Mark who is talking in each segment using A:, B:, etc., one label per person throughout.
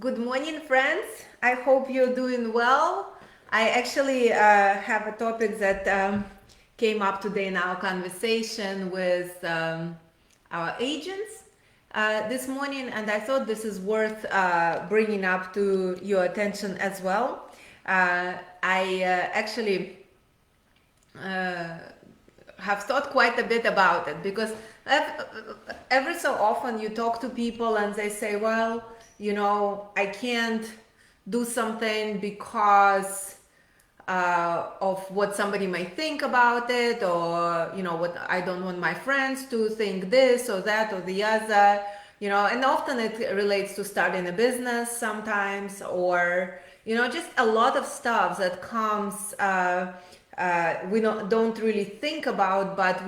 A: Good morning, friends. I hope you're doing well. I actually have a topic that came up today in our conversation with our agents this morning, and I thought this is worth bringing up to your attention as well. I actually uh, have thought quite a bit about it because every so often you talk to people and they say, well, I can't do something because of what somebody might think about it, or what I don't want my friends to think this or that or the other, and often it relates to starting a business sometimes, or just a lot of stuff that comes we don't really think about, but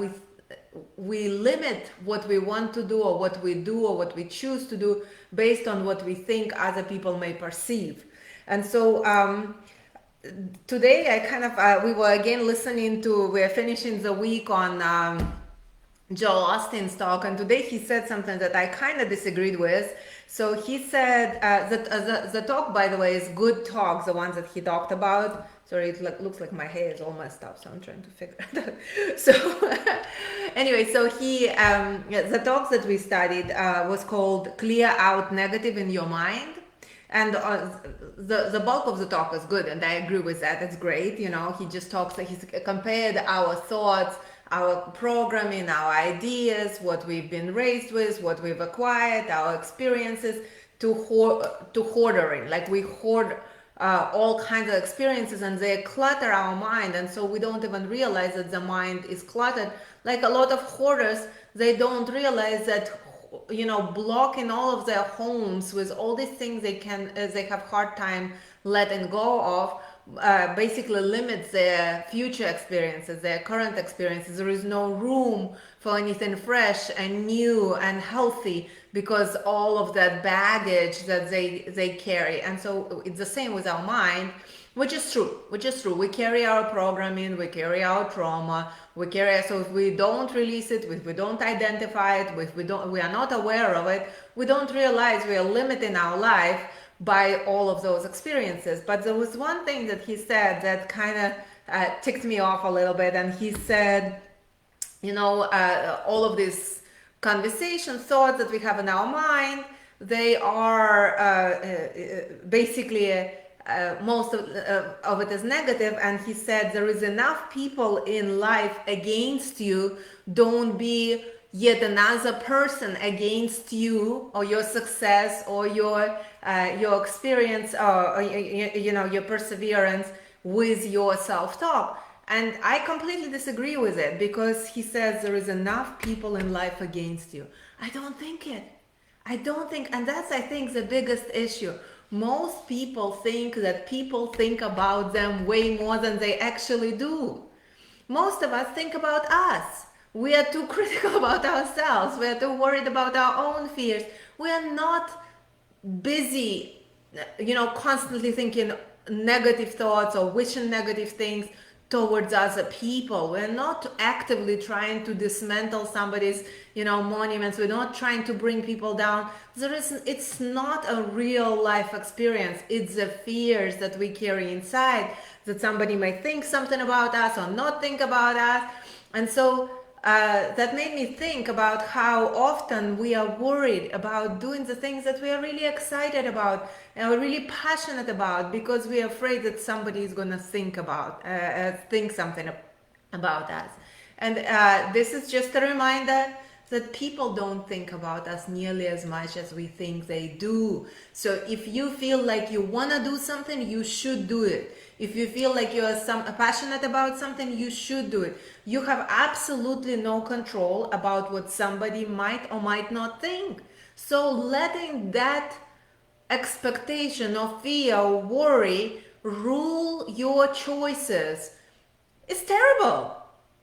A: we limit what we want to do or what we do or what we choose to do based on what we think other people may perceive. And so today I kind of we were again listening to, we're finishing the week on Joel Austin's talk, and today he said something that I kind of disagreed with. So he said that the talk, by the way, is Good Talks, the ones that he talked about. Sorry, it looks like my hair is all messed up, so I'm trying to figure it out. So anyway, so the talks that we studied was called Clear Out Negative in Your Mind. And the bulk of the talk is good, and I agree with that. It's great. He just talks like he's compared our thoughts, our programming, our ideas, what we've been raised with, what we've acquired, our experiences, to hoarding. Like we hoard all kinds of experiences, and they clutter our mind, and so we don't even realize that the mind is cluttered. Like a lot of hoarders, they don't realize that blocking all of their homes with all these things they have hard time letting go of, basically limits their future experiences, their current experiences. There is no room for anything fresh and new and healthy because all of that baggage that they carry. And so it's the same with our mind, which is true. We carry our programming, we carry our trauma, so if we don't release it, if we don't identify it, if we are not aware of it, we don't realize we are limiting our life by all of those experiences. But there was one thing that he said that kind of ticked me off a little bit, and he said, all of these conversation thoughts that we have in our mind, they are basically most of it is negative. And he said there is enough people in life against you. Don't be yet another person against you or your success or your experience, or your perseverance with your self-talk. And I completely disagree with it, because he says there is enough people in life against you. I don't think it. I don't think, and that's, I think, the biggest issue. Most people think that people think about them way more than they actually do. Most of us think about us. We are too critical about ourselves. We are too worried about our own fears. We are not busy, constantly thinking negative thoughts or wishing negative things towards other people. We're not actively trying to dismantle somebody's, monuments. We're not trying to bring people down. It's not a real life experience. It's the fears that we carry inside, that somebody might think something about us or not think about us. And so that made me think about how often we are worried about doing the things that we are really excited about and are really passionate about, because we are afraid that somebody is going to think something about us. And this is just a reminder that people don't think about us nearly as much as we think they do. So if you feel like you want to do something, you should do it. If you feel like you're passionate about something, you should do it. You have absolutely no control about what somebody might or might not think. So letting that expectation or fear or worry rule your choices is terrible,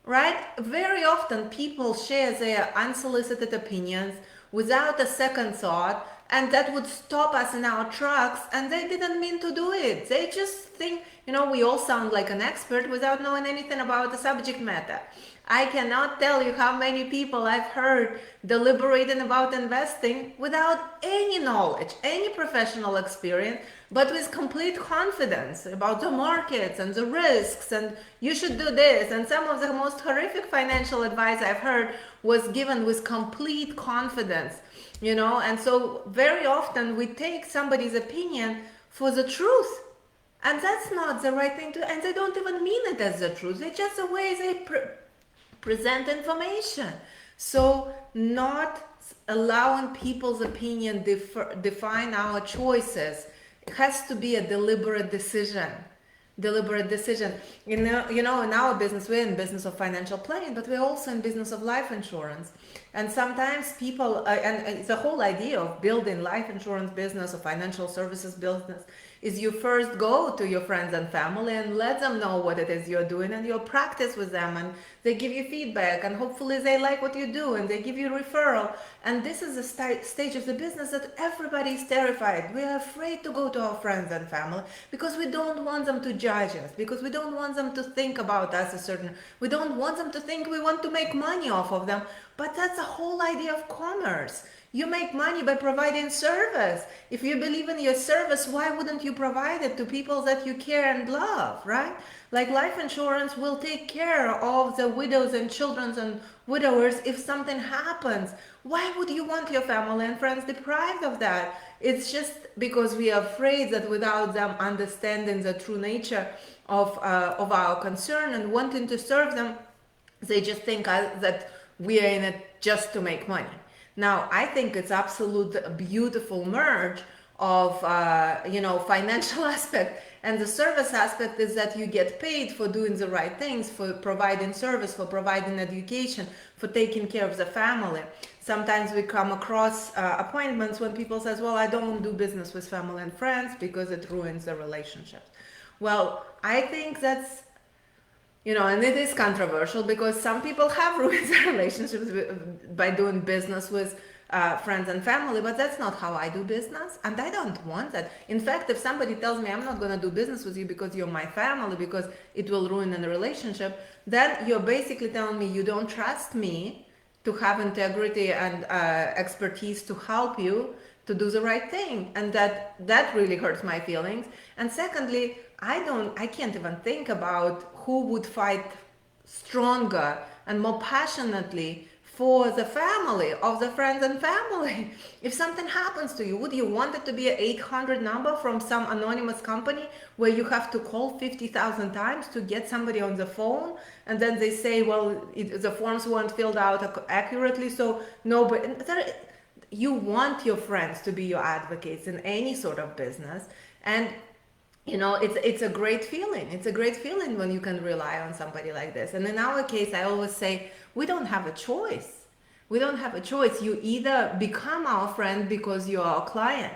A: right? Very often people share their unsolicited opinions without a second thought, and that would stop us in our tracks, and they didn't mean to do it. They just think we all sound like an expert without knowing anything about the subject matter. I cannot tell you how many people I've heard deliberating about investing without any knowledge, any professional experience, but with complete confidence about the markets and the risks, and you should do this. And some of the most horrific financial advice I've heard was given with complete confidence, and so very often we take somebody's opinion for the truth. And that's not the right thing to, and they don't even mean it as the truth. It's just the way they present information. So not allowing people's opinion define our choices. It has to be a deliberate decision. In our business, we're in business of financial planning, but we're also in business of life insurance. And sometimes people, and the whole idea of building life insurance business or financial services business is you first go to your friends and family and let them know what it is you're doing, and you'll practice with them, and they give you feedback, and hopefully they like what you do and they give you referral. And this is the stage of the business that everybody is terrified. We are afraid to go to our friends and family because we don't want them to judge us, because we don't want them to think about us we don't want them to think we want to make money off of them. But that's the whole idea of commerce. You make money by providing service. If you believe in your service, why wouldn't you provide it to people that you care and love, right? Like life insurance will take care of the widows and children and widowers if something happens. Why would you want your family and friends deprived of that? It's just because we are afraid that without them understanding the true nature of our concern and wanting to serve them, they just think that we are in it just to make money. Now, I think it's absolute beautiful merge of, financial aspect and the service aspect is that you get paid for doing the right things, for providing service, for providing education, for taking care of the family. Sometimes we come across appointments when people says, well, I don't do business with family and friends because it ruins the relationships. Well, I think that's, and it is controversial because some people have ruined their relationships by doing business with friends and family, but that's not how I do business, and I don't want that. In fact, if somebody tells me I'm not going to do business with you because you're my family, because it will ruin the relationship, then you're basically telling me you don't trust me to have integrity and expertise to help you to do the right thing, and that really hurts my feelings. And secondly, I can't even think about who would fight stronger and more passionately for the family of the friends and family. If something happens to you, would you want it to be an 800 number from some anonymous company where you have to call 50,000 times to get somebody on the phone, and then they say, well, the forms weren't filled out accurately, so no, but you want your friends to be your advocates in any sort of business. And it's a great feeling. It's a great feeling when you can rely on somebody like this. And in our case, I always say, we don't have a choice. We don't have a choice. You either become our friend because you're our client.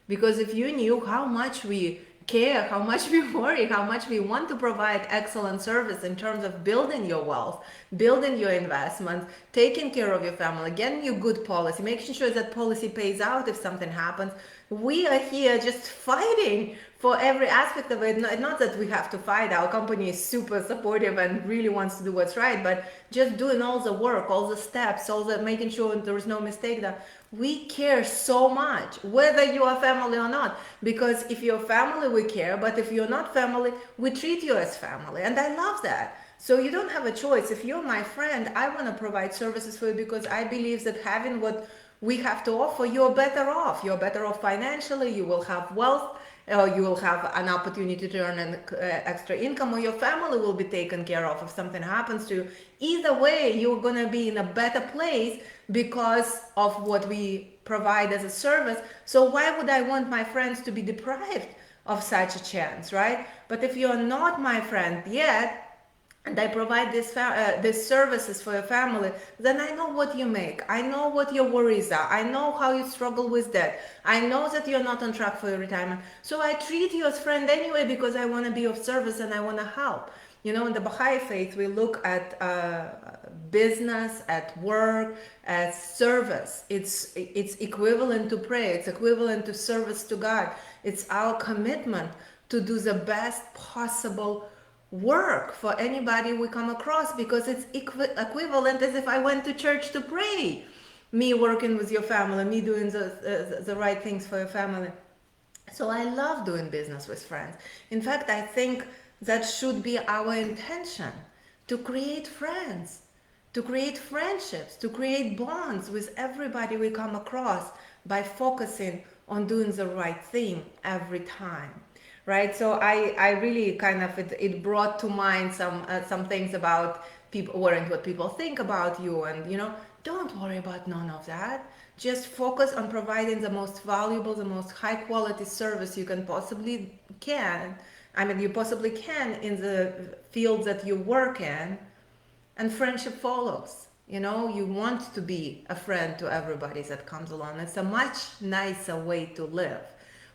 A: Because if you knew how much we care, how much we worry, how much we want to provide excellent service in terms of building your wealth, building your investments, taking care of your family, getting you good policy, making sure that policy pays out if something happens. We are here just fighting for every aspect of it. Not that we have to fight. Our company is super supportive and really wants to do what's right, but just doing all the work, all the steps, all the making sure there is no mistake, that we care so much, whether you are family or not. Because if you're family, we care, but if you're not family, we treat you as family. And I love that. So you don't have a choice. If you're my friend, I want to provide services for you because I believe that having what we have to offer, you're better off. You're better off financially, you will have wealth, you will have an opportunity to earn an extra income, or your family will be taken care of if something happens to you. Either way, you're going to be in a better place because of what we provide as a service. So why would I want my friends to be deprived of such a chance, right? But if you're not my friend yet, and I provide these services for your family, then I know what you make. I know what your worries are. I know how you struggle with debt. I know that you're not on track for your retirement. So I treat you as friend anyway because I want to be of service and I want to help. In the Baha'i faith, we look at business, at work, as service. It's equivalent to prayer. It's equivalent to service to God. It's our commitment to do the best possible work for anybody we come across, because it's equivalent as if I went to church to pray. Me working with your family, me doing the right things for your family. So I love doing business with friends. In fact, I think that should be our intention, to create friends, to create friendships, to create bonds with everybody we come across by focusing on doing the right thing every time. Right? So I really kind of, it brought to mind some things about people, worrying what people think about you, and don't worry about none of that. Just focus on providing the most valuable, the most high quality service you can possibly can. I mean, you possibly can in the field that you work in, and friendship follows. You want to be a friend to everybody that comes along. It's a much nicer way to live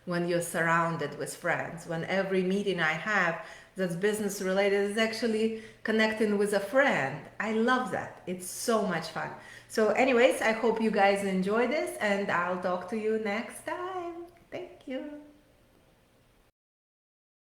A: when you're surrounded with friends, when every meeting I have that's business related is actually connecting with a friend. I love that. It's so much fun. So anyways, I hope you guys enjoy this, and I'll talk to you next time.